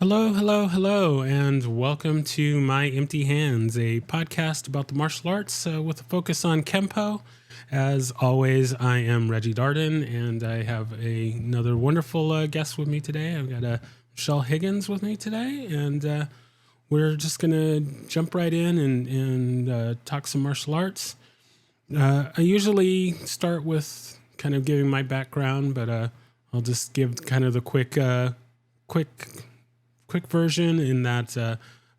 Hello, hello, hello, and welcome to My Empty Hands, a podcast about the martial arts with a focus on Kempo. As always, I am Reggie Darden, and I have another wonderful guest with me today. I've got Michelle Higgins with me today, and we're just going to jump right in and talk some martial arts. I usually start with kind of giving my background, but I'll just give kind of the quick version in that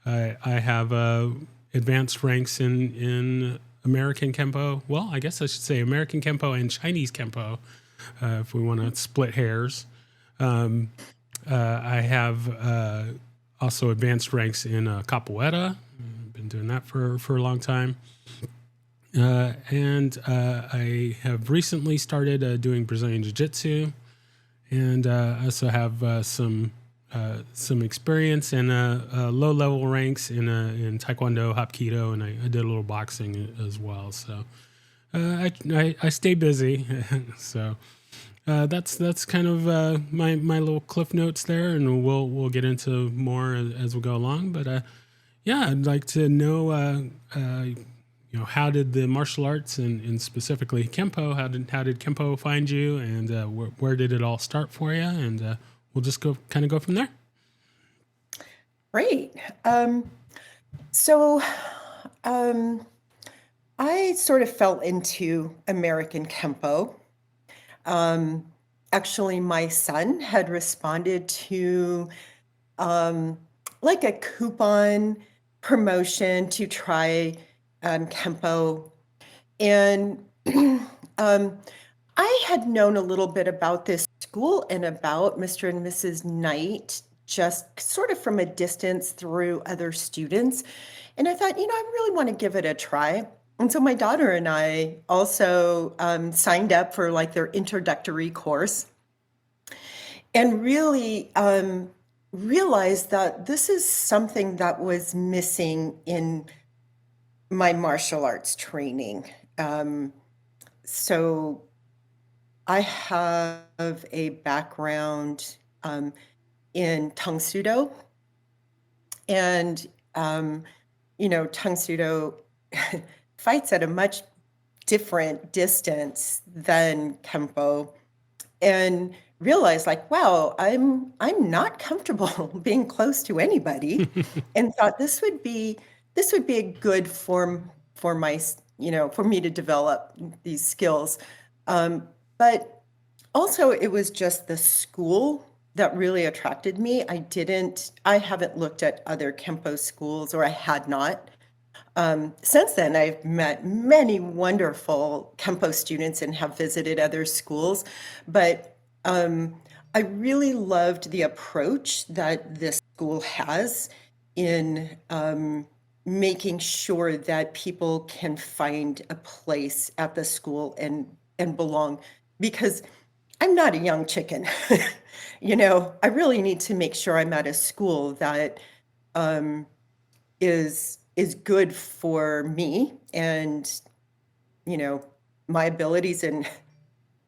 I have advanced ranks in American Kempo. Well, I guess I should say American Kempo and Chinese Kempo, if we want to split hairs. I have also advanced ranks in Capoeira. I've been doing that for a long time. And I have recently started doing Brazilian Jiu-Jitsu, and I also have some experience in low level ranks in Taekwondo, Hapkido, and I did a little boxing as well. So I stay busy. So that's kind of my little cliff notes there, and we'll get into more as we go along. But yeah, I'd like to know how did the martial arts and specifically Kempo, how did Kempo find you, and where did it all start for you? And we'll just go from there. Great. So I sort of fell into American Kempo. Actually, my son had responded to like a coupon promotion to try Kempo. And I had known a little bit about this school and about Mr. and Mrs. Knight just sort of from a distance through other students. And I thought, I really want to give it a try. And so my daughter and I also signed up for like their introductory course and really realized that this is something that was missing in my martial arts training. So I have a background in Tang Sudo, and Tang Sudo fights at a much different distance than Kempo, and realized like, wow, I'm not comfortable being close to anybody, and thought this would be a good form for for me to develop these skills. But also it was just the school that really attracted me. I haven't looked at other Kempo schools, or I had not. Since then, I've met many wonderful Kempo students and have visited other schools, but I really loved the approach that this school has in making sure that people can find a place at the school and belong, because I'm not a young chicken. I really need to make sure I'm at a school that is good for me and my abilities in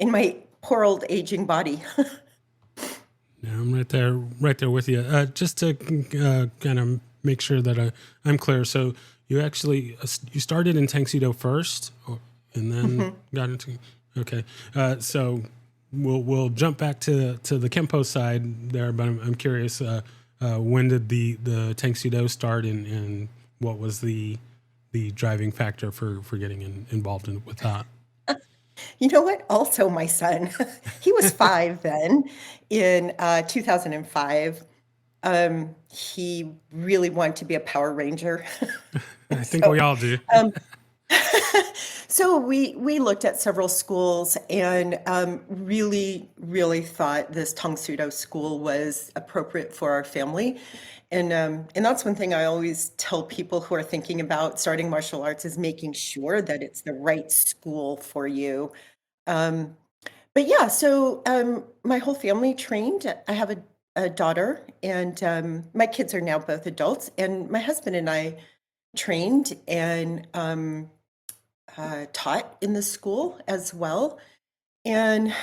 my poor old aging body. Yeah, I'm right there with you. Just to kind of make sure that I'm clear. So you actually you started in Tangsido first, and then got into okay. So we'll jump back to the Kempo side there, but I'm curious. When did the Tangsido start, and what was the driving factor for getting involved with that? You know what? Also, my son, he was 5 then in 2005. He really wanted to be a Power Ranger. I think So, we all do. um, so we looked at several schools and really thought this Tang Sudo school was appropriate for our family. And that's one thing I always tell people who are thinking about starting martial arts, is making sure that it's the right school for you. Um, but yeah, so my whole family trained. I have a daughter, and my kids are now both adults. And my husband and I trained and taught in the school as well. And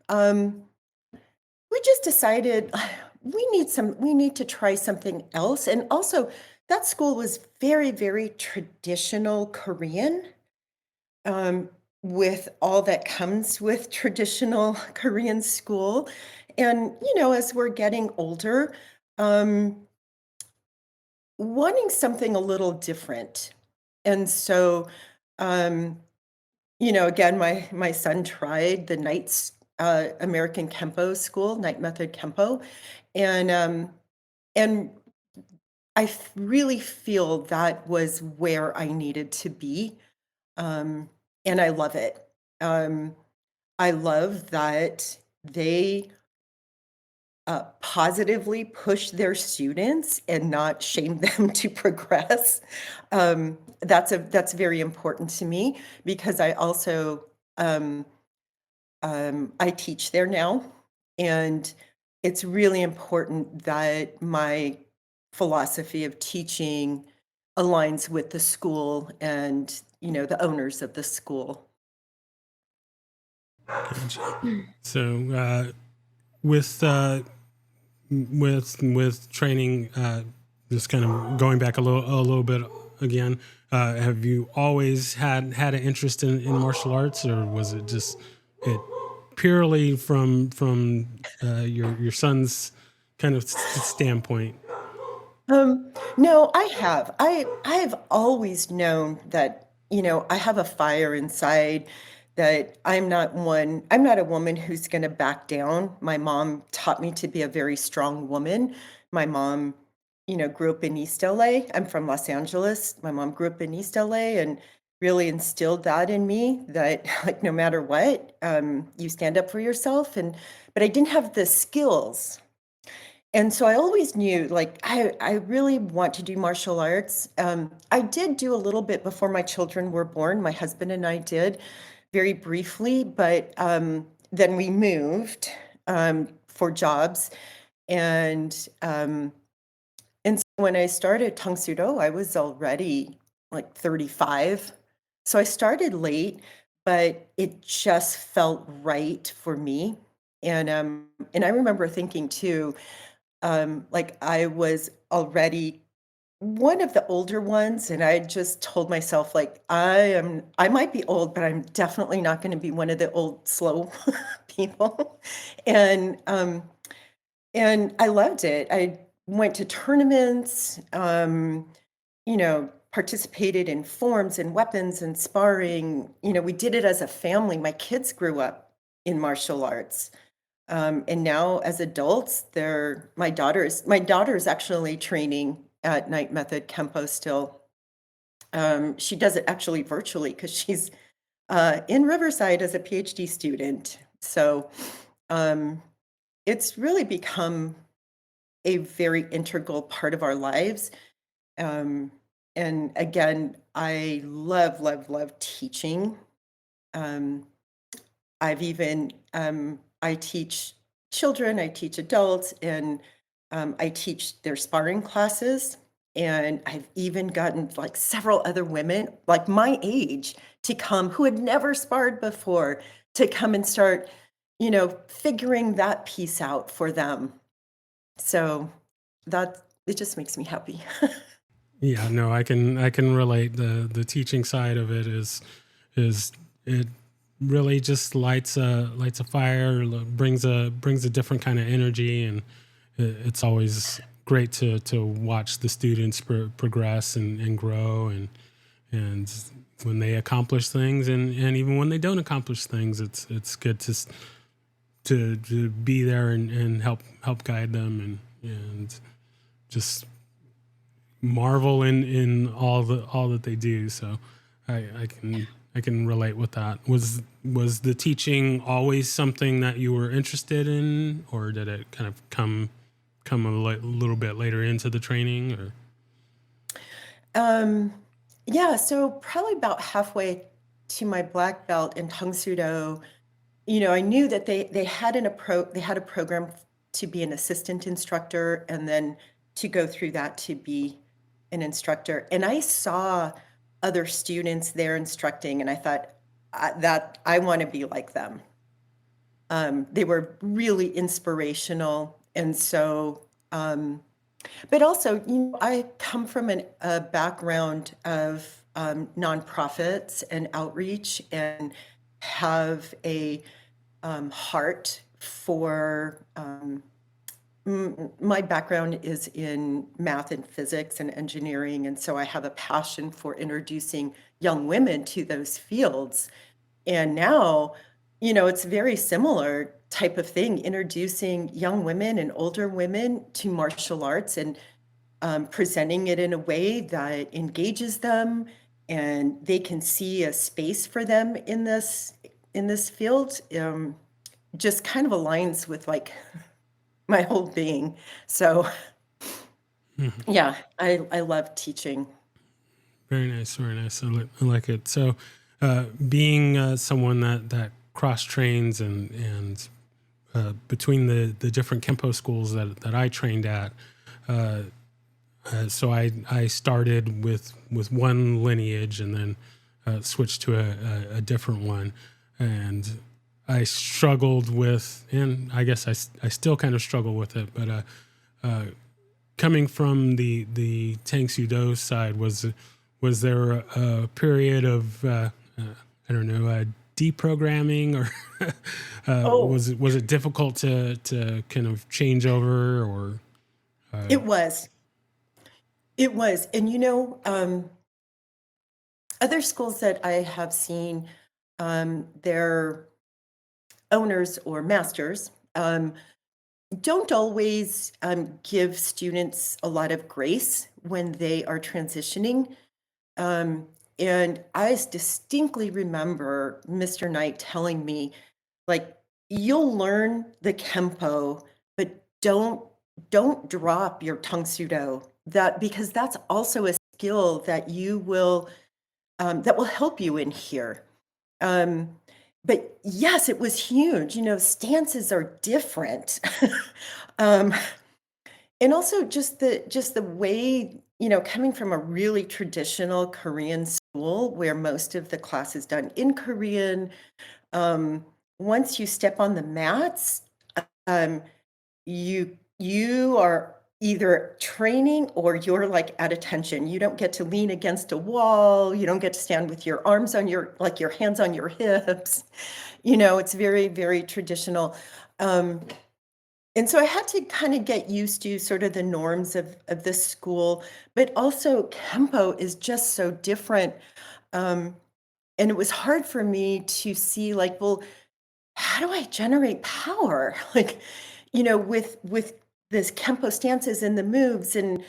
we just decided we need to try something else. And also, that school was very, very traditional Korean, um, with all that comes with traditional Korean school. And, as we're getting older, um, wanting something a little different. And so, um, again, my son tried the Knights American Kempo school, Night Method Kempo, and really feel that was where I needed to be, um, and I love it. Um, I love that they positively push their students and not shame them to progress. That's very important to me because I also I teach there now, and it's really important that my philosophy of teaching aligns with the school and the owners of the school. Gotcha. So with with training, just kind of going back a little bit again. Have you always had an interest in martial arts, or was it just it purely from your son's kind of standpoint? No, I have. I've always known that, I have a fire inside, that I'm not a woman who's gonna back down. My mom taught me to be a very strong woman. My mom, grew up in East LA. I'm from Los Angeles. My mom grew up in East LA and really instilled that in me, that like no matter what, you stand up for yourself. But I didn't have the skills, and so I always knew, like, I really want to do martial arts. I did do a little bit before my children were born. My husband and I did very briefly, but then we moved for jobs. And and so when I started Tang Sudo, I was already like 35. So I started late, but it just felt right for me. And I remember thinking too, like I was already one of the older ones, and I just told myself, like, I might be old, but I'm definitely not gonna be one of the old, slow people. And, and I loved it. I went to tournaments, participated in forms and weapons and sparring. We did it as a family. My kids grew up in martial arts. And now as adults, my daughter is actually training at Night Method Kempo still. She does it actually virtually because she's in Riverside as a PhD student. So um, it's really become a very integral part of our lives. Um, and again, I love, love, love teaching. Um, I teach children, I teach adults, and I teach their sparring classes. And I've even gotten like several other women, like my age, to come who had never sparred before, to come and start, figuring that piece out for them. So that it just makes me happy. Yeah, no, I can relate. The teaching side of it is it really just lights a fire, brings a different kind of energy, and it's always great to watch the students progress and grow, and when they accomplish things, and even when they don't accomplish things, it's good to be there and help guide them, and just marvel in all that they do. So I can relate with that. Was the teaching always something that you were interested in, or did it kind of come a little bit later into the training? Or Um, yeah, so probably about halfway to my black belt in Tang Sudo, I knew that they had a program to be an assistant instructor and then to go through that to be an instructor. And I saw other students there instructing, and I thought that I want to be like them. They were really inspirational. And so, but also, I come from a background of nonprofits and outreach, and have a heart for my background is in math and physics and engineering, and so I have a passion for introducing young women to those fields. And now, it's very similar type of thing, introducing young women and older women to martial arts, and presenting it in a way that engages them, and they can see a space for them in this field. Just kind of aligns with like my whole being. So Mhm. yeah, I love teaching. Very nice, very nice. I like it. So, being someone that cross trains and between the different Kempo schools that I trained at, uh, so I started with one lineage and then switched to a different one, and I struggled with, and I guess I still kind of struggle with it, but uh, coming from the Tang Sudo side, was there a period of I don't know, deprogramming, or Oh, was it difficult to kind of change over, or it was. It was. And other schools that I have seen, their owners or masters don't always give students a lot of grace when they are transitioning. Um, and I distinctly remember Mr. Knight telling me, like, you'll learn the Kempo, but don't drop your Tang Sudo. That because that's also a skill that will help you in here. Um, but yes, it was huge. Stances are different. um, and also just the way, coming from a really traditional Korean school where most of the class is done in Korean, um, once you step on the mats, um, you are either training or you're like at attention. You don't get to lean against a wall. You don't get to stand with your arms on your hands on your hips. It's very, very traditional. Um, and so I had to kind of get used to sort of the norms of this school, but also Kempo is just so different. Um, and it was hard for me to see, like, well, how do I generate power? Like, with this Kempo stances and the moves and,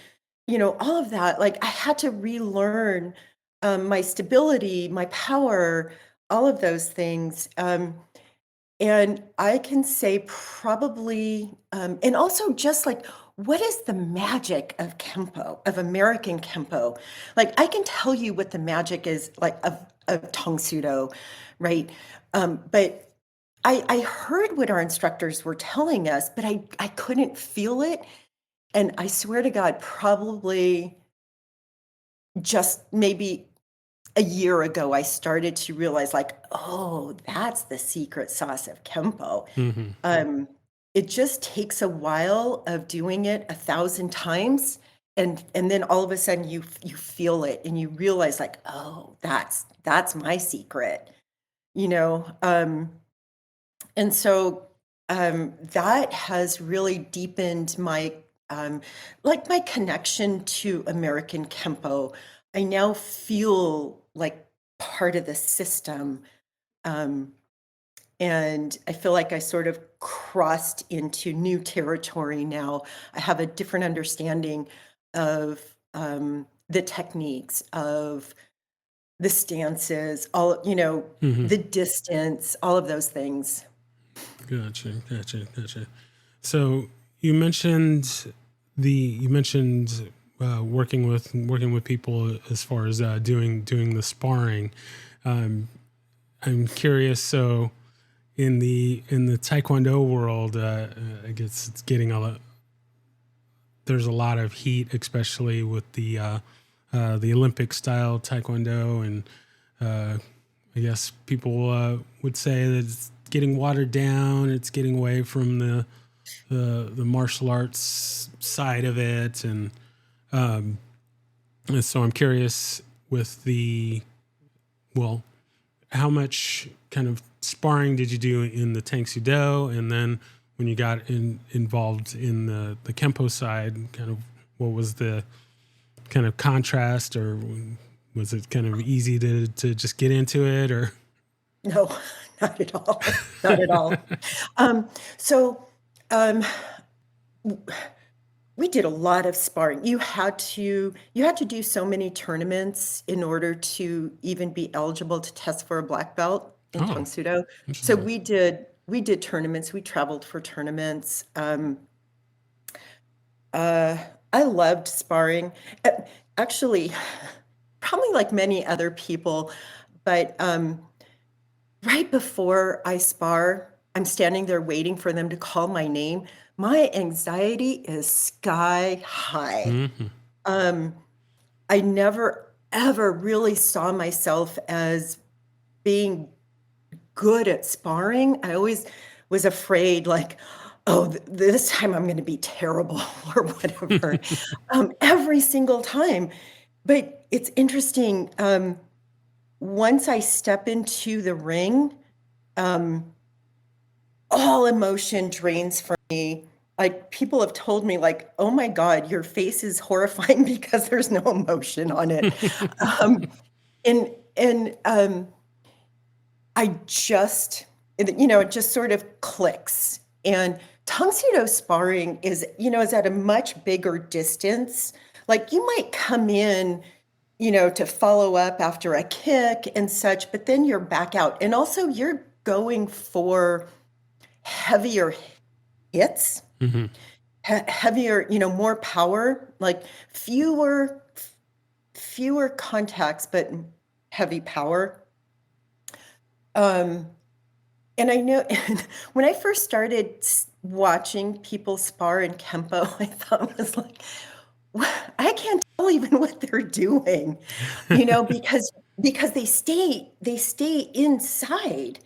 all of that. Like, I had to relearn my stability, my power, all of those things. And I can say probably, and also just like, what is the magic of Kempo, of American Kempo? Like, I can tell you what the magic is, like, of Tong Sudo, right? But I heard what our instructors were telling us, but I couldn't feel it. And I swear to God, probably just maybe a year ago, I started to realize, like, oh, that's the secret sauce of Kempo. mhm. Um, it just takes a while of doing it 1,000 times, and then all of a sudden you feel it and you realize, like, oh, that's my secret, you know? And so, that has really deepened my, um, like, my connection to American Kempo. I now feel like part of the system, um, and I feel like I sort of crossed into new territory now. I have a different understanding of, the techniques, of the stances, Mhm. the distance, all of those things. Gotcha. So you mentioned working with people as far as doing the sparring. Um, I'm curious. So in the Taekwondo world, I guess it's getting a lot. There's a lot of heat, especially with the Olympic style Taekwondo, and I guess people would say that it's getting watered down. It's getting away from the martial arts side of it, and so I'm curious with well, how much kind of sparring did you do in the Tang Sudo, and then when you got involved in the Kempo side, kind of what was the kind of contrast, or was it kind of easy to just get into it, or? No, not at all. Not at all. So, um, we did a lot of sparring. You had to do so many tournaments in order to even be eligible to test for a black belt in Oh, Tang Sudo. So interesting. we did tournaments. We traveled for tournaments. Uh, I loved sparring. Uh, Actually, probably like many other people, but right before I spar, I'm standing there waiting for them to call my name. My anxiety is sky high. Hmm. Um, I never ever really saw myself as being good at sparring. I always was afraid, like, oh, this time I'm going to be terrible or whatever, every single time. But it's interesting. Once I step into the ring, um, all emotion drains from me. Like, people have told me, like, "Oh my god, your face is horrifying because there's no emotion on it." Um, and I just it just sort of clicks. And tuxedo sparring is at a much bigger distance. Like, you might come in, to follow up after a kick and such, but then you're back out. And also you're going for heavier hits, Hmm. heavier, more power, like fewer contacts, but heavy power. Um, and I know when I first started watching people spar in Kempo, I thought it was like, I can't tell even what they're doing, because they stay inside.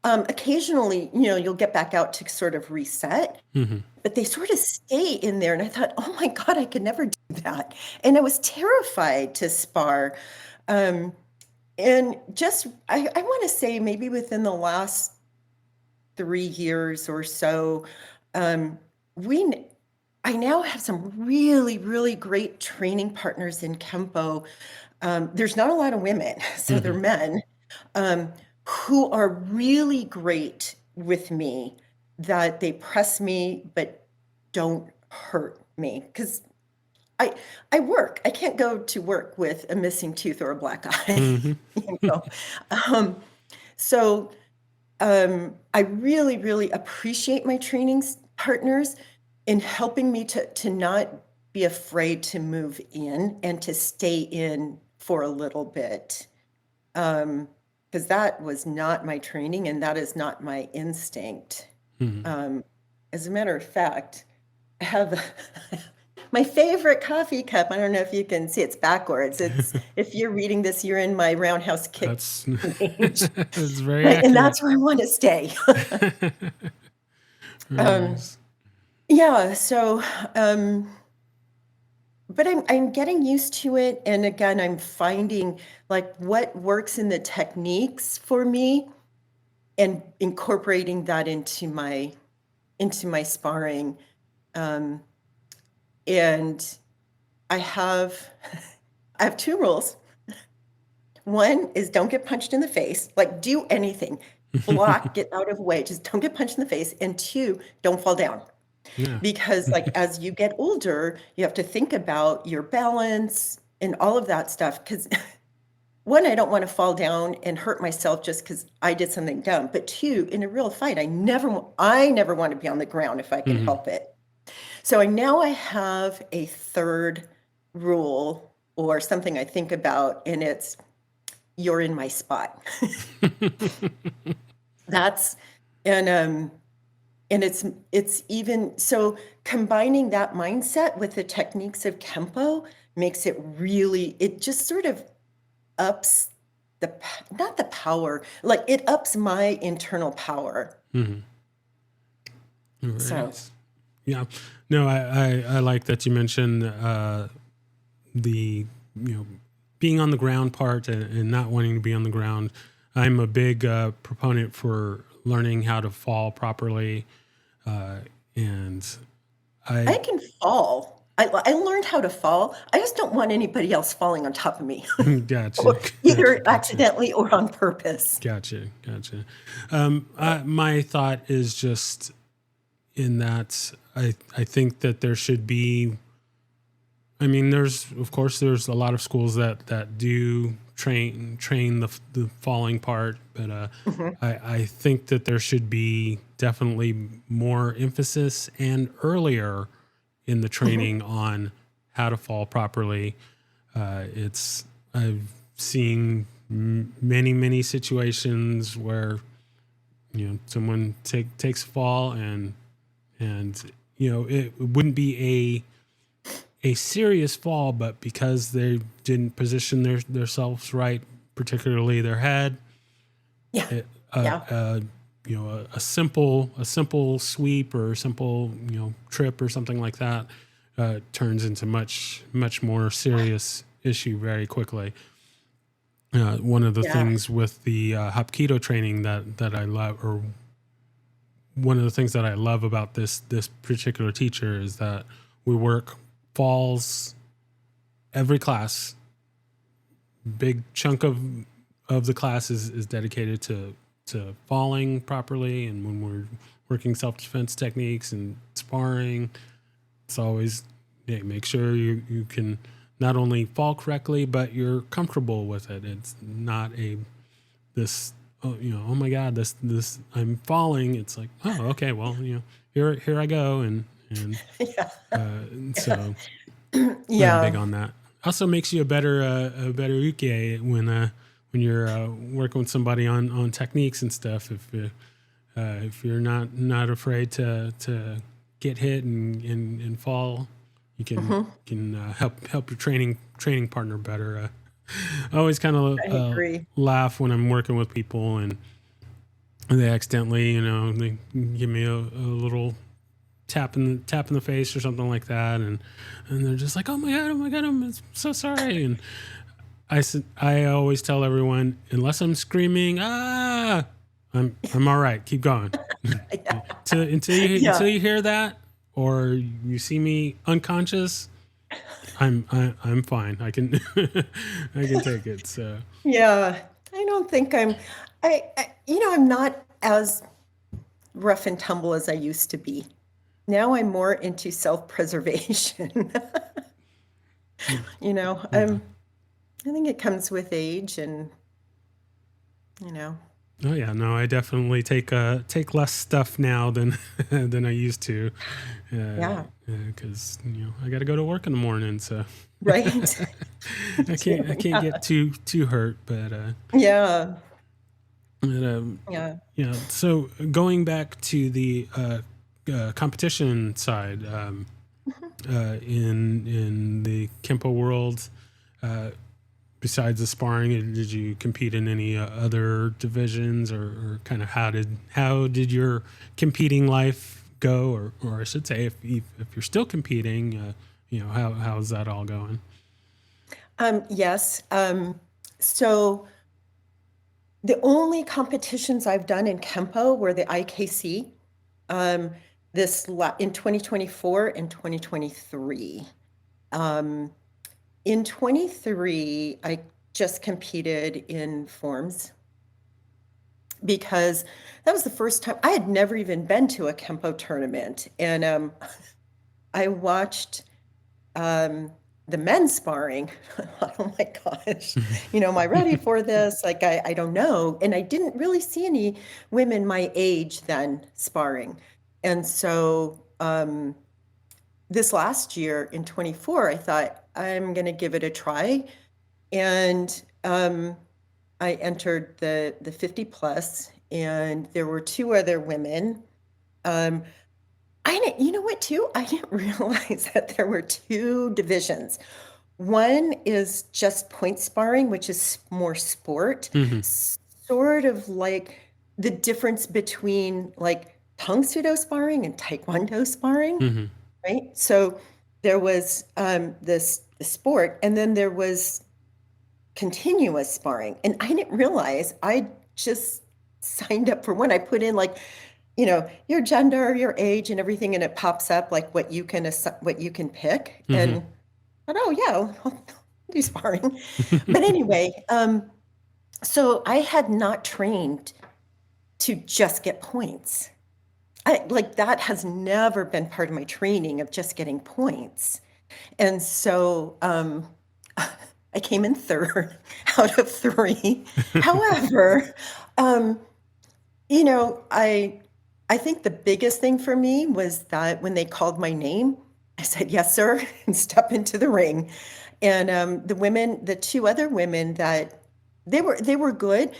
Occasionally, you'll get back out to sort of reset, Hmm. but they sort of stay in there, and I thought, "Oh my god, I could never do that." And I was terrified to spar. Um, and just I wanna say maybe within the last 3 years or so, um, we n I now have some really, really great training partners in Kempo. There's not a lot of women, so they're Hmm. men, um, who are really great with me, that they press me but don't hurt me. Because I I work. I can't go to work with a missing tooth or a black eye, Hmm. you know? Um, so I really, really appreciate my partners in helping me to not be afraid to move in and to stay in for a little bit. Because that was not my training and that is not my instinct. Hmm. Um, as a matter of fact, I have my favorite coffee cup. I don't know if you can see it's backwards. If you're reading this, you're in my roundhouse kick That's range. that's very Right, and accurate. that's where I wanna stay. Very Um, nice. yeah, so, um, but I'm getting used to it, and again, I'm finding, like, what works in the techniques for me and incorporating that into my sparring, um, and I have I have 2 rules. One is don't get punched in the face, like, do anything. Block, get out of the way, just don't get punched in the face, and 2, don't fall down. Yeah. Because, like, as you get older, you have to think about your balance and all of that stuff. Because 1, I don't wanna fall down and hurt myself just because I did something dumb, but 2, in a real fight, I never wanna be on the ground if I can Hmm. help it. So I have a 3rd rule or something I think about, and it's, "You're in my spot." That's and, um And it's even so combining that mindset with the techniques of Kempo makes it just sort of ups not the power, it ups my internal power. Hmm. Very So, nice. Yeah. No, I like that you mentioned the, you know, being on the ground part and not wanting to be on the ground. I'm a big proponent for learning how to fall properly. Uh, and I I can fall. I learned how to fall. I just don't want anybody else falling on top of me, gotcha, or either gotcha, accidentally or on purpose. gotcha. My thought is just in that I think that there should be. I mean, there's of course there's a lot of schools that do train the falling part, but Mhm, I think that there should be definitely more emphasis and earlier in the mhm. training on how to fall properly. It's I've seen many situations where someone takes a fall and it wouldn't be a serious fall, but because they didn't position themselves right, particularly their head, Yeah, it, yeah, a simple sweep or a simple trip or something like that turns into much more serious issue very quickly. One of the yeah. things with the Hapkido training that I love, or one of the things that I love about this particular teacher is that we work falls every class. Big chunk of the class is dedicated to falling properly, and when we're working self-defense techniques and sparring, it's always, yeah, make sure you can not only fall correctly but you're comfortable with it. It's not a this, oh my god, this I'm falling. It's like, oh, okay, well, here I go. Yeah. So I'm big Yeah. on that. Also makes you a better uke when you're working with somebody on techniques and stuff. If you're not afraid to get hit and fall, you Mhm. can help your training partner better. I always kind of I agree. laugh when I'm working with people and they accidentally, they give me a little tap in the face or something like that, and they're just like, oh my god, I'm so sorry. And I always tell everyone, unless I'm screaming I'm all right, keep going. Yeah. Until Yeah. you hear that or you see me unconscious, I'm fine. I can I can take it. So Yeah. I don't think I'm not as rough and tumble as I used to be. Now I'm more into self-preservation. You know, yeah. I think it comes with age and, you know. Oh yeah, no, I definitely take less stuff now than than I used to, Yeah. because I got to go to work in the morning, so Right? Me too. I can't Yeah. get too hurt, Yeah. but Yeah. so going back to the competition side, Mhm. in the Kempo world, uh, besides the sparring, did you compete in any other divisions, or kind of how did your competing life go, or I should say, if you're still competing, how's that all going? Yes. So the only competitions I've done in Kempo were the IKC, um, in 2024 and 2023. Um, in 23, I just competed in forms because that was the first time I had never even been to a Kempo tournament. And I watched um, the men sparring. I thought, oh my gosh, am I ready for this? Like, I don't know. And I didn't really see any women my age then sparring. And so this last year in 24, I thought, I'm going to give it a try. And I entered the 50 plus, and there were two other women. Um, I didn't, you know what, too? I didn't realize that there were two divisions. One is just point sparring, which is more sport, Hmm. sort of like the difference between like Tang Sudo sparring and Taekwondo sparring, Mm-hmm. right? So there was this the sport, and then there was continuous sparring. And I didn't realize I just signed up for one. I put in like, your gender, your age, and everything, and it pops up like what you can pick. Mm-hmm. And I thought, oh yeah, I'll do sparring. But anyway, so I had not trained to just get points. That has never been part of my training of just getting points. And so I came in third out of three. However, um, I think the biggest thing for me was that when they called my name, I said, "Yes, sir," and step into the ring. And the two other women that they were good,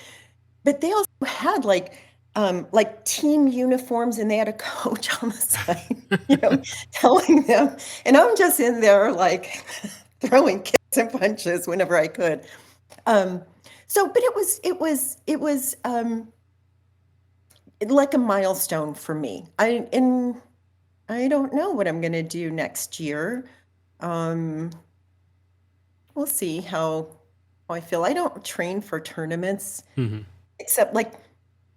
but they also had like team uniforms, and they had a coach on the side, telling them. And I'm just in there like throwing kicks and punches whenever I could. Um, but it was like a milestone for me. I don't know what I'm gonna do next year. Um, we'll see how I feel. I don't train for tournaments Mm-hmm. except like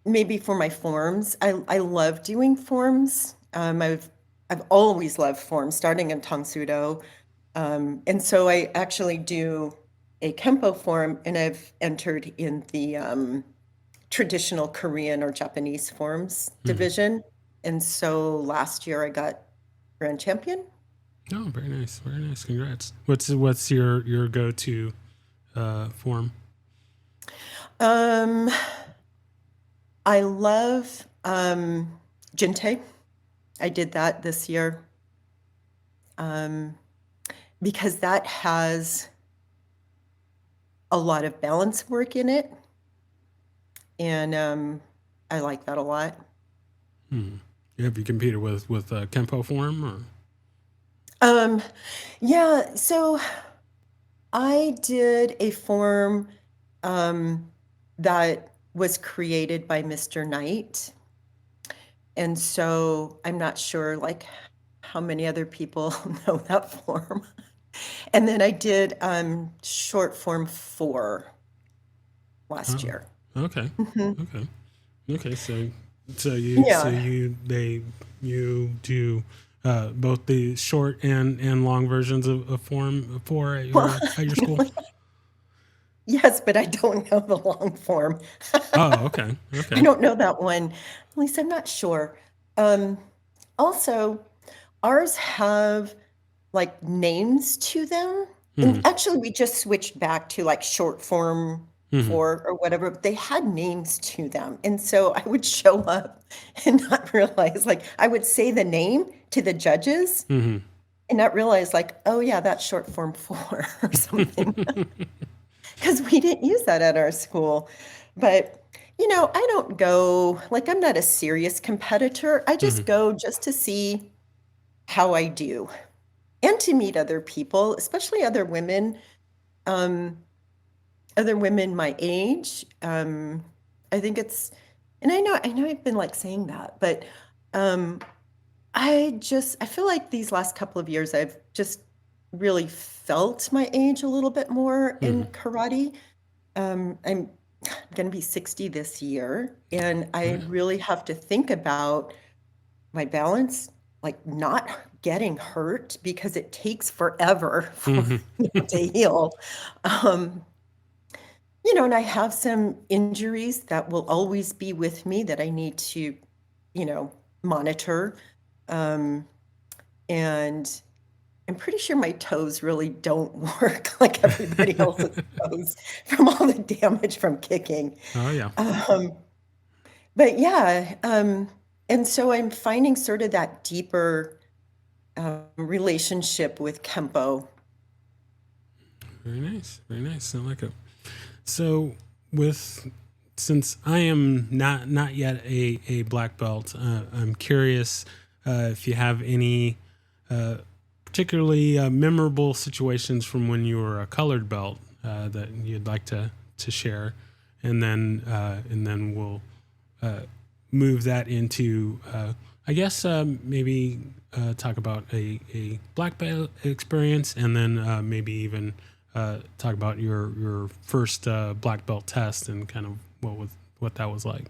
maybe for my forms. I love doing forms. I've always loved forms, starting in Tang Sudo. And so I actually do a Kempo form, and I've entered in the traditional Korean or Japanese forms Mm-hmm. division. And so last year I got grand champion. Oh, very nice, very nice. Congrats. What's your go-to form? Um, I love Jinte. I did that this year because that has a lot of balance work in it, and I like that a lot. Hmm. Have you competed with Kempo form or? Yeah, so I did a form that was created by Mr. Knight, and so I'm not sure like how many other people know that form. And then I did short form 4 last Oh, year. okay, Mhm. okay, okay. Yeah. You do both the short and long versions of form four at Well, your school. yes, but I don't know the long form. Oh, okay, I okay. don't know that one. At least I'm not sure. Um, Also, ours have like names to them. Mm-hmm. And actually, we just switched back to like short form Mm-hmm. 4 or whatever. They had names to them. And so I would show up and not realize, like, I would say the name to the judges Mm-hmm. and not realize, like, oh, yeah, that's short form 4 or something. Because we didn't use that at our school. But, I don't go, like, I'm not a serious competitor. I Mm-hmm. just go just to see how I do and to meet other people, especially um, other women my age. I think it's, and I know I've been like saying that, but um, I feel like these last couple of years I've just really felt my age a little bit more in Mm-hmm. karate. I'm going to be 60 this year, and Oh, I yeah. really have to think about my balance, like not getting hurt because it takes forever for Mm-hmm. to heal. Um, and I have some injuries that will always be with me that I need to, monitor. Um, and I'm pretty sure my toes really don't work like everybody else's toes from all the damage from kicking. Oh, yeah. Um, but yeah, and so I'm finding sort of that deeper relationship with Kempo. Very nice. Very nice. I like it. So with since I am not yet a black belt, I'm curious if you have any particularly memorable situations from when you were a colored belt that you'd like to share, and then we'll move that into, I guess, maybe talk about a black belt experience, and then maybe even talk about your first black belt test and kind of what that was like.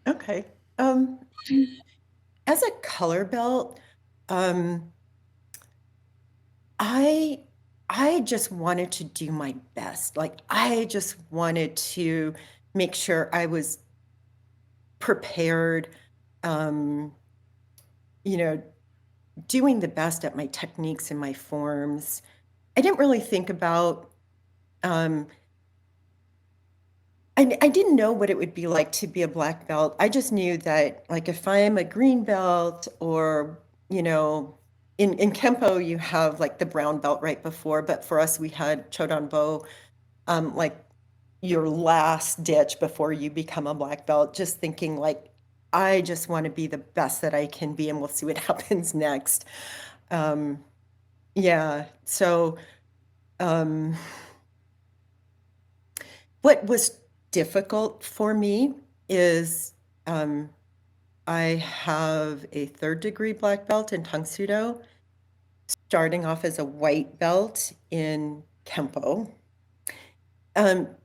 Okay. As a color belt, um, I I just wanted to do my best. Like, I just wanted to make sure I was prepared, um, you know, doing the best at my techniques and my forms. I didn't really think about, um I didn't know what it would be like to be a black belt. I just knew that, like, if I'm a green belt or, you know, in Kempo, you have, like, the brown belt right before, but for us, we had Chodanbo, like, your last ditch before you become a black belt, just thinking, like, "I just wanna be the best that I can be, and we'll see what happens next." Um, yeah, so, um what was difficult for me is, um, I have a third-degree black belt in Tang Soo Do, starting off as a white belt in Kempo.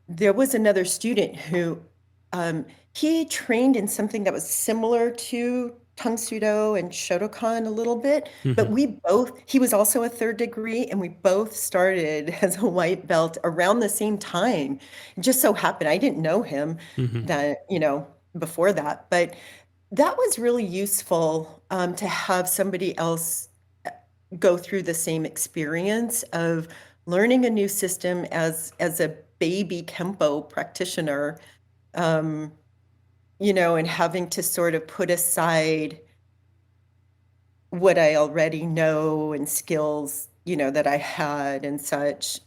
There was another student who, um, he trained in something that was similar to Tang Soo Do and Shotokan a little bit, but Hmm. we both he was also a 3rd degree, and we both started as a white belt around the same time. It just so happened I didn't know him Hmm. that, before that, but that was really useful, to have somebody else go through the same experience of learning a new system as a baby Kempo practitioner, um, and having to sort of put aside what I already know and skills, that I had and such.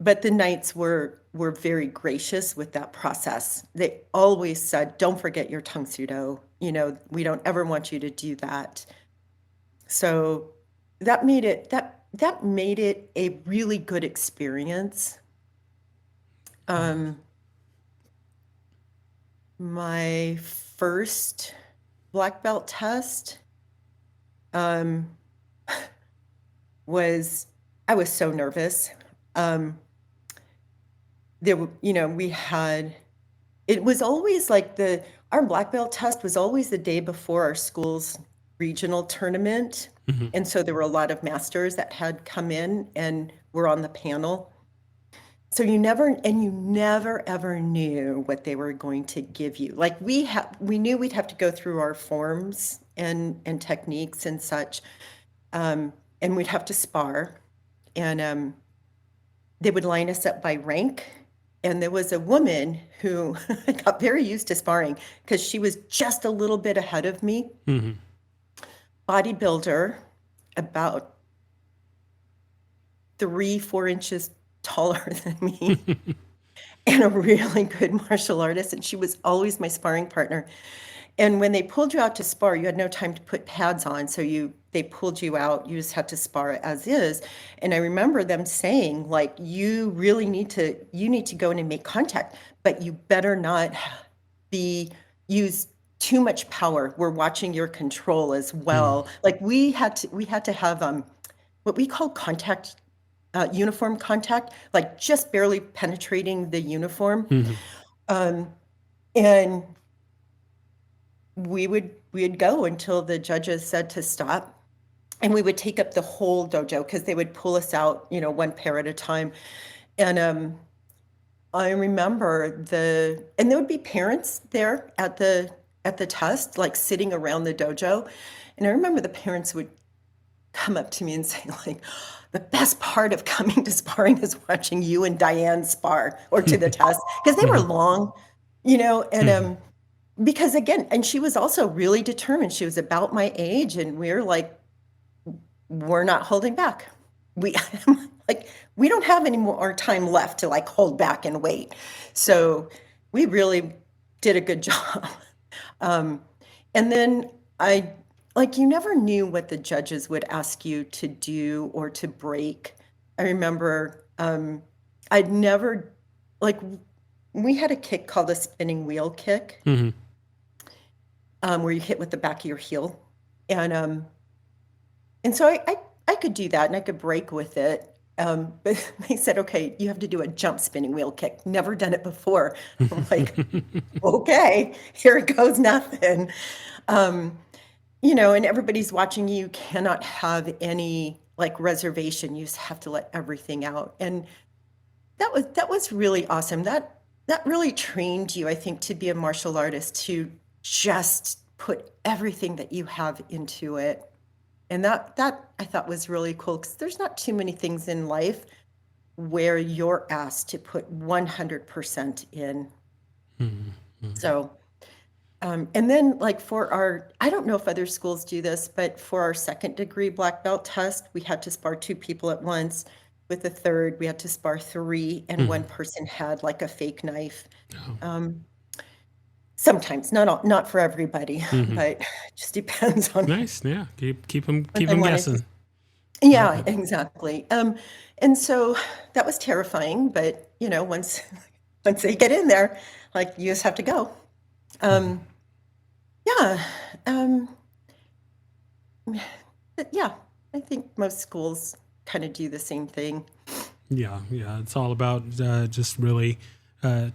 But the knights were very gracious with that process. They always said, "Don't forget your tongue sudo. We don't ever want you to do that." So that made it a really good experience. Um, my first black belt test, um, was I was so nervous. Um, we had it was always like our black belt test was always the day before our school's regional tournament, Hmm. and so there were a lot of masters that had come in and were on the panel. So you never ever knew what they were going to give you. Like, we knew we'd have to go through our forms and techniques and such, and we'd have to spar, and, they would line us up by rank, and there was a woman who got very used to sparring because she was just a little bit ahead of me, Hmm. bodybuilder, about 3, 4 inches taller than me, and a really good martial artist, and she was always my sparring partner. And when they pulled you out to spar, you had no time to put pads on, so they pulled you out, you just had to spar as is. And I remember them saying, like, you need to go in and make contact, but you better not be use too much power. We're watching your control as well. Like, we had to have what we call contact, uniform contact, like just barely penetrating the uniform. Hmm. Um, and we'd go until the judges said to stop, and we would take up the whole dojo because they would pull us out, one pair at a time. And I remember and there would be parents there at the test, like sitting around the dojo. And I remember the parents would come up to me and say, like, "The best part of coming to sparring is watching you and Diane spar or to the test," because they were Hmm. long, and Hmm. because again, and she was also really determined. She was about my age, and we're like, we're not holding back. We like we don't have any more time left to like hold back and wait. So we really did a good job. Um, and then you never knew what the judges would ask you to do or to break. I remember I'd never like we had a kick called a spinning wheel kick, Hmm. where you hit with the back of your heel. And so I could do that and I could break with it. But they said, okay, you have to do a jump spinning wheel kick. Never done it before. I'm like, okay, here it goes, nothing. Um, and everybody's watching you. You cannot have any like reservation. You just have to let everything out. And that was really awesome. That really trained you, I think, to be a martial artist, to just put everything that you have into it. And that I thought was really cool because there's not too many things in life where you're asked to put 100% in. Mm-hmm. So, and then like I don't know if other schools do this, but for our second degree black belt test, we had to spar 2 people at once. With the third, we had to spar 3, and one person had like a fake knife. Oh. Sometimes, not for everybody, but it just depends on Nice. Yeah. Keep them what they wanted to. guessing. Yeah, exactly. And so that was terrifying, but once they get in there, like you just have to go. Yeah. But yeah, I think most schools kind of do the same thing. Yeah. It's all about just really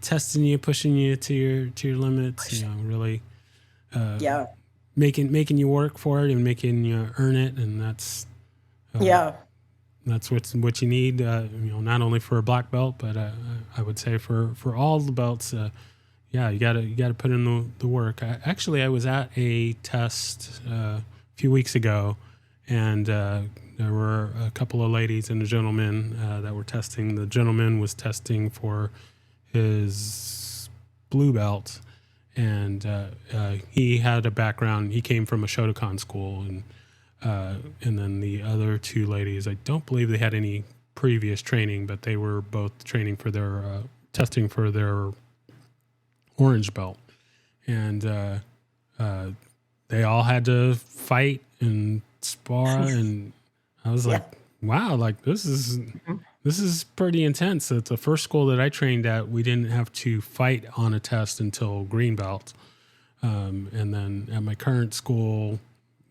testing you, pushing you to your limits. Really Yeah. making you work for it and making you earn it, and that's Yeah. that's what you need. Not only for a black belt, but I would say for all the belts. Yeah, you gotta put in the work. I was at a test a few weeks ago, and there were a couple of ladies and a gentleman that were testing. The gentleman was testing for his blue belt, and he had a background. He came from a Shotokan school, and then the other 2 ladies, I don't believe they had any previous training, but they were both training for their testing for their orange belt, and they all had to fight and spar, and I was like, wow, like this is pretty intense. At the first school that I trained at, we didn't have to fight on a test until green belt, and then at my current school,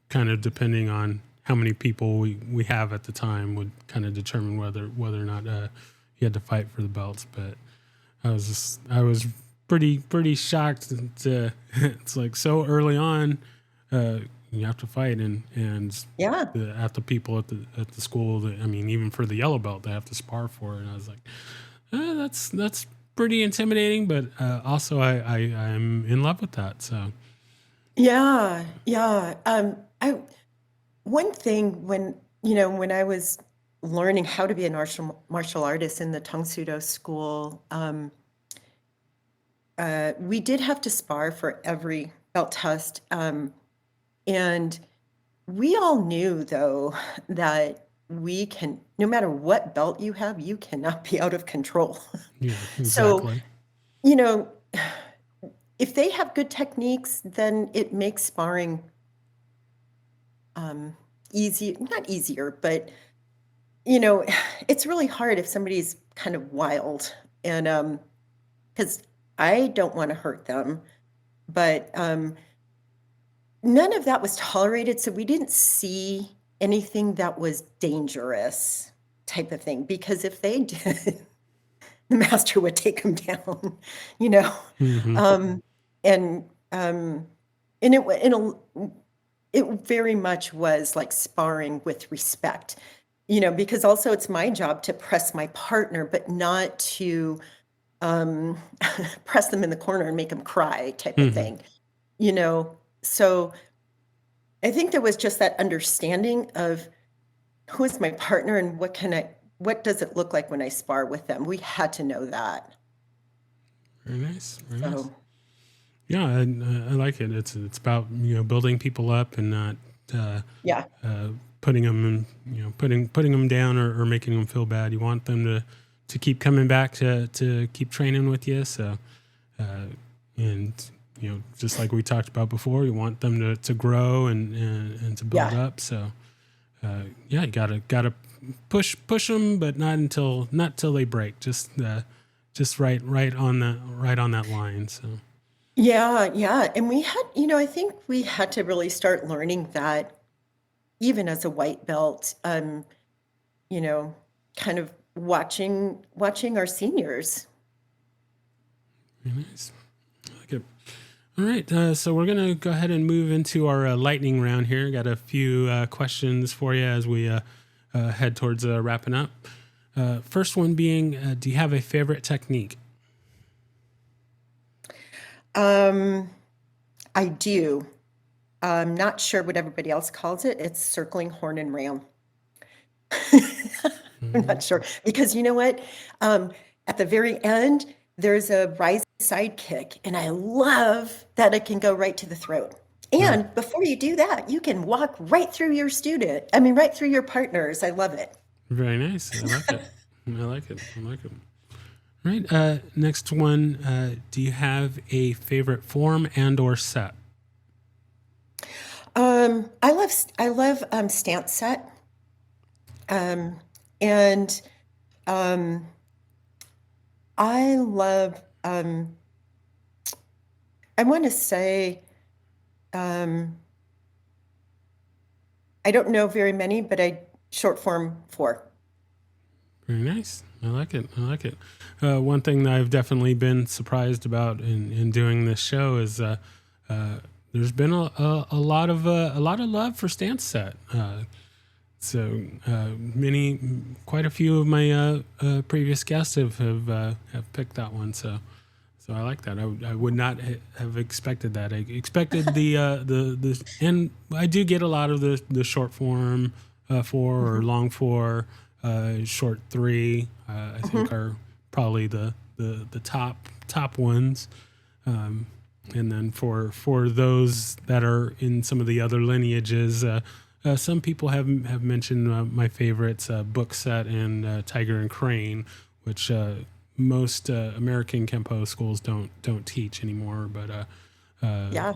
kind of depending on how many people we have at the time would kind of determine whether or not you had to fight for the belts. But I was pretty shocked to it's like so early on you have to fight, and Yeah. at the people at the school that, I mean, even for the yellow belt they have to spar for it, and I was like, that's pretty intimidating, but also I'm in love with that. So Yeah. Yeah. One thing when I was learning how to be a martial artist in the Tang Sudo school, we did have to spar for every belt test. And we all knew, though, that no matter what belt you have, you cannot be out of control. yeah, So, exactly. you know, if they have good techniques, then it makes sparring easy, not easier, but it's really hard if somebody's kind of wild, and because I don't want to hurt them, but none of that was tolerated, so we didn't see anything that was dangerous type of thing, because if they did, the master would take them down, you know? Hmm. And, and it very much was like sparring with respect, because also it's my job to press my partner, but not to, um, press them in the corner and make them cry type of Hmm. thing, you know? So I think there was just that understanding of who is my partner and what does it look like when I spar with them? We had to know that. Very nice, very nice. So Yeah, I like it. It's about building people up and not yeah, putting them in, putting them down, or making them feel bad. You want them to keep coming back to keep training with you. So and just like we talked about before, you want them to grow and to build yeah, up. So yeah, you gotta push them, but not till they break. Just right on that line. So Yeah, yeah, and we had I think we had to really start learning that even as a white belt, you know, kind of watching our seniors. Very nice. I like it. All right, so we're gonna go ahead and move into our lightning round here. Got a few questions for you as we head towards wrapping up. First one being, do you have a favorite technique? Um, I do. I'm not sure what everybody else calls it. It's circling horn and ram. I'm not Mhm. sure because you know what? Um, at the very end, there's a rising side kick, and I love that it can go right to the throat. Right. And before you do that, you can walk right through your right through your partners. I love it. Very nice. I like it. I like it. I like it. Right. Next one. Do you have a favorite form and or set? I love stance set. Um, and um, I love I want to say um, I don't know very many, but I short form 4. Very nice. I like it. I like it. One thing that I've definitely been surprised about in doing this show is uh, there's been a lot of love for stance set. Quite a few of my previous guests have picked that one. So I like that. I would not have expected that. I expected and I do get a lot of the short form 4 or Mhm, long 4, short 3. I think mhm. are probably the top ones. Um, and then for those that are in some of the other lineages, some people have mentioned my favorites, Book Set and Tiger and Crane, which most American Kempo schools don't teach anymore. But Yeah.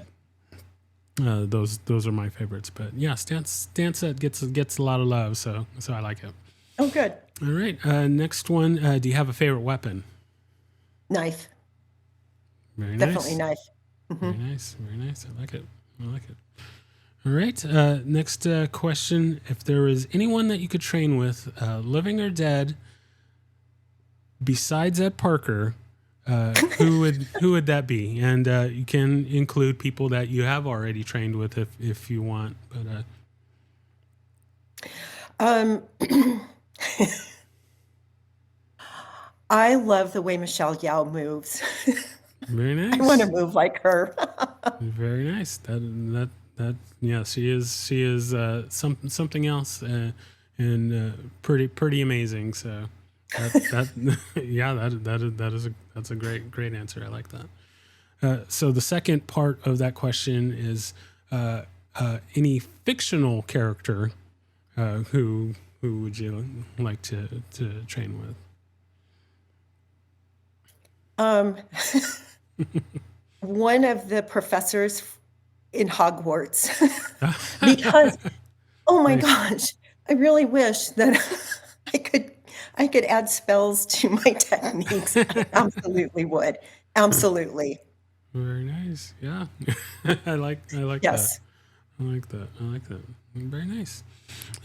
those are my favorites. But yeah, stance set gets a lot of love, so I like it. Oh, good. All right, next one. Do you have a favorite weapon? Knife. Very Definitely nice, knife. very Mhm. nice, very nice. I like it. I like it. All right. Next question: if there was anyone that you could train with, living or dead, besides Ed Parker, who would that be? And you can include people that you have already trained with if you want. But Um, I love the way Michelle Yao moves. very I wanna nice, move like her. very nice. That yeah, she is something else, and pretty amazing. So that yeah, that's a great answer. I like that. So the second part of that question is any fictional character who would you like to train with? Um, one of the professors in Hogwarts because oh my Nice. gosh, I really wish that I could I could add spells to my techniques. I absolutely would. Absolutely. Very nice. Yeah, I like that. Yes. I like that. I like that. Very nice.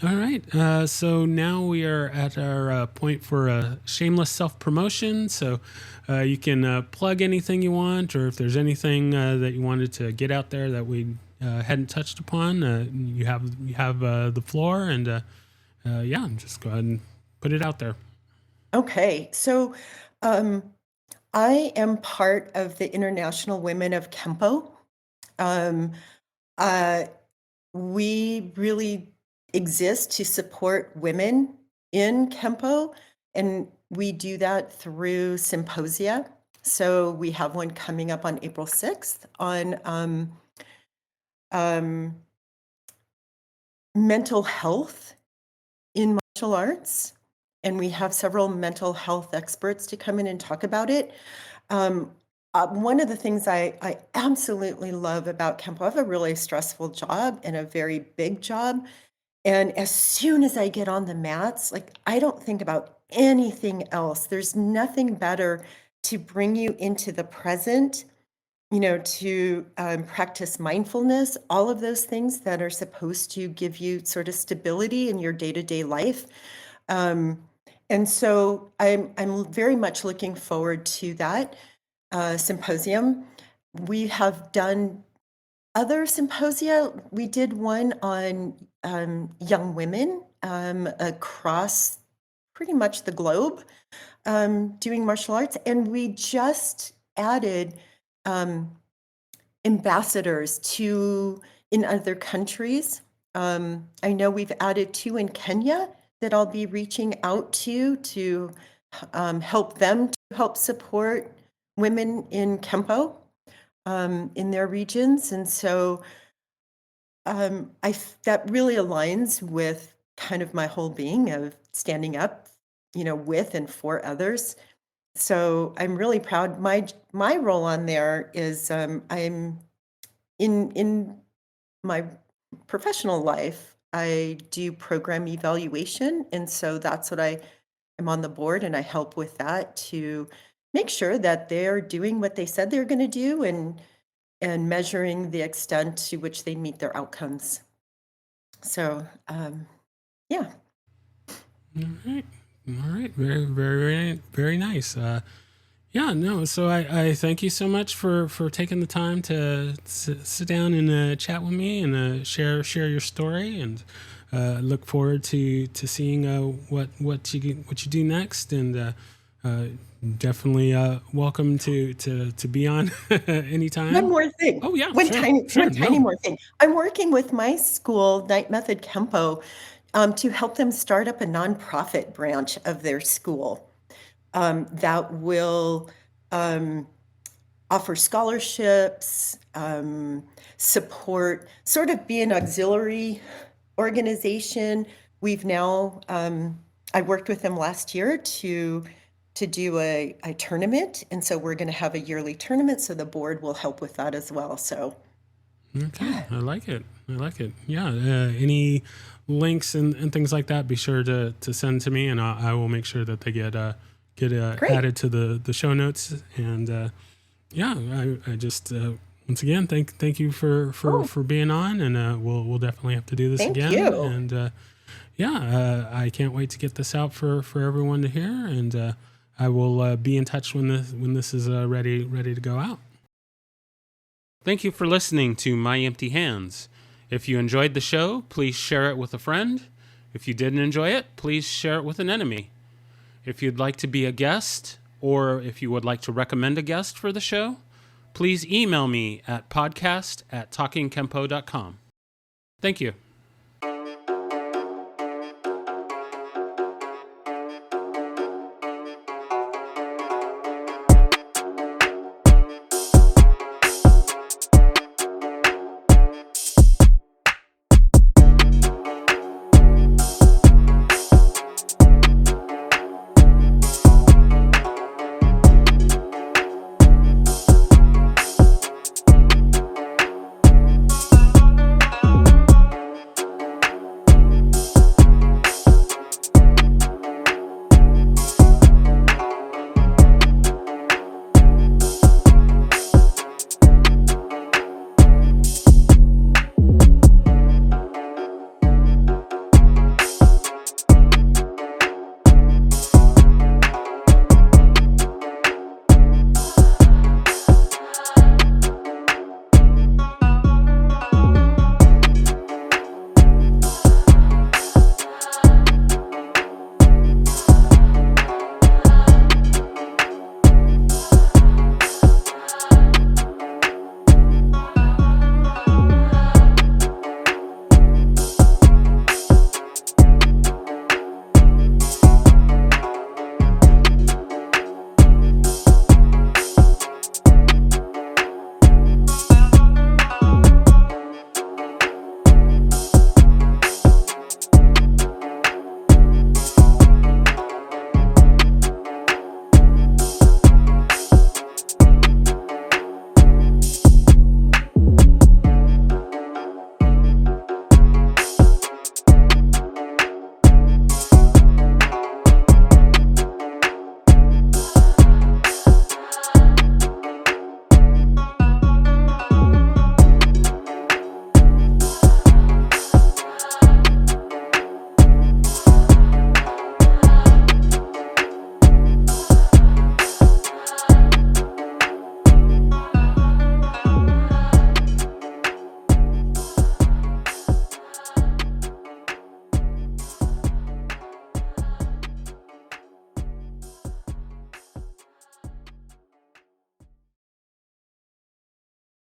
All right. So now we are at our point for a shameless self promotion. So you can plug anything you want, or if there's anything that you wanted to get out there that we hadn't touched upon, you have the floor, and yeah, just go ahead and put it out there. Okay. So, um, I am part of the International Women of Kempo. Um, uh, we really exist to support women in Kempo, and we do that through symposia. So we have one coming up on April 6th on um, mental health in martial arts. And we have several mental health experts to come in and talk about it. Um, one of the things I absolutely love about Kempo, I have a really stressful job and a very big job. And as soon as I get on the mats, like I don't think about anything else. There's nothing better to bring you into the present to practice mindfulness, all of those things that are supposed to give you sort of stability in your day-to-day life. Um, and so I'm very much looking forward to that symposium. We have done other symposia. We did one on young women across pretty much the globe doing martial arts, and we just added um, ambassadors to in other countries. I know we've added 2 in Kenya that I'll be reaching out to help them to help support women in Kempo in their regions. And so that really aligns with kind of my whole being of standing up, with and for others. So I'm really proud. My role on there is I'm in my professional life, I do program evaluation, and so that's what I'm on the board, and I help with that to make sure that they're doing what they said they're gonna do and measuring the extent to which they meet their outcomes. So, yeah. All right. All right. Very, very, very nice. Yeah, no. So I thank you so much for taking the time to sit down and chat with me and share your story, and look forward to seeing what you do next, and definitely welcome to be on One anytime. more thing. Oh yeah, sure, One sure. tiny No. more thing. I'm working with my school, Night Method Kempo, to help them start up a nonprofit branch of their school, that will, um, offer scholarships, support, sort of be an auxiliary organization. We've now, I worked with them last year to do a tournament, and so we're gonna have a yearly tournament, so the board will help with that as well, so Okay, yeah, I like it. I like it. Yeah. Any links and things like that, be sure to send to me, and I will make sure that they get great. added to the show notes. And yeah, I just once again thank you Oh, for being on, and we'll definitely have to do this thank again. you. And yeah, I can't wait to get this out for everyone to hear, and I will be in touch when this is ready to go out. Thank you for listening to My Empty Hands. If you enjoyed the show, please share it with a friend. If you didn't enjoy it, please share it with an enemy. If you'd like to be a guest, or if you would like to recommend a guest for the show, please email me at podcast@talkingkempo.com. Thank you.